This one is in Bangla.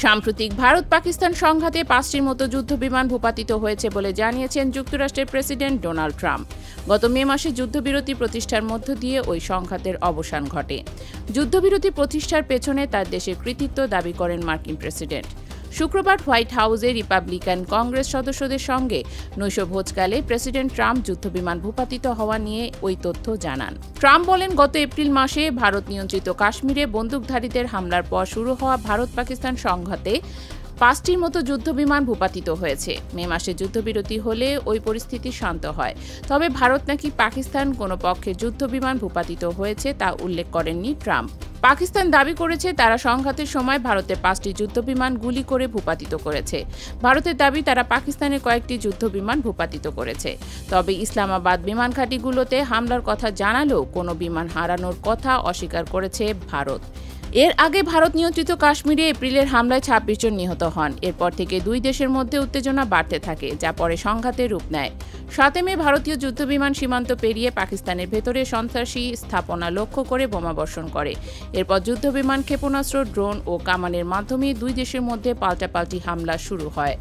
সাম্প্রতিক ভারত পাকিস্তান সংঘাতে 5টির মতো যুদ্ধবিমান ভূপাতিত হয়েছে বলে জানিয়েছেন যুক্তরাষ্ট্রের প্রেসিডেন্ট ডোনাল্ড ট্রাম্প। গত মে মাসে যুদ্ধবিরতি প্রতিষ্ঠার মধ্য দিয়ে ওই সংঘাতের অবসান ঘটে। যুদ্ধবিরতি প্রতিষ্ঠার পেছনে তার দেশের কৃতিত্ব দাবি করেন মার্কিন প্রেসিডেন্ট। শুক্রবার হোয়াইট হাউসে রিপাবলিকান কংগ্রেস সদস্যদের সঙ্গে নৈশভোজকালে প্রেসিডেন্ট ট্রাম্প যুদ্ধবিমান ভূপাতিত হওয়া নিয়ে ওই তথ্য জানান। ট্রাম্প বলেন, গত এপ্রিল মাসে ভারত নিয়ন্ত্রিত কাশ্মীরে বন্দুকধারীদের হামলার পর শুরু হওয়া ভারত পাকিস্তান সংঘাতে 5টির মতো যুদ্ধবিমান ভূপাতিত হয়েছে। মে মাসে যুদ্ধবিরতি হলে ওই পরিস্থিতি শান্ত হয়। তবে ভারত নাকি পাকিস্তান কোনো পক্ষের যুদ্ধবিমান ভূপাতিত হয়েছে তা উল্লেখ করেননি ট্রাম্প। পাকিস্তান দাবি করেছে তারা সংঘাতের সময় ভারতের 5টি যুদ্ধবিমান গুলি করে ভূপাতিত করেছে। ভারতের দাবি তারা পাকিস্তানের কয়েকটি যুদ্ধবিমান ভূপাতিত করেছে। তবে ইসলামাবাদ বিমান ঘাঁটিগুলোতে হামলার কথা জানালেও কোনো বিমান হারানোর কথা অস্বীকার করেছে ভারত। এর আগে ভারত নিয়ন্ত্রিত কাশ্মীরে এপ্রিলের হামলায় 26 জন নিহত হন। এরপর থেকে দুই দেশের মধ্যে উত্তেজনা বাড়তে থাকে, যা পরে সংঘাতের রূপ নেয়। 7 মে ভারতীয় যুদ্ধবিমান সীমান্ত পেরিয়ে পাকিস্তানের ভেতরে সন্ত্রাসী স্থাপনা লক্ষ্য করে বোমাবর্ষণ করে। এরপর যুদ্ধবিমান, ক্ষেপণাস্ত্র, ড্রোন ও কামানের মাধ্যমে দুই দেশের মধ্যে পাল্টাপাল্টি হামলা শুরু হয়।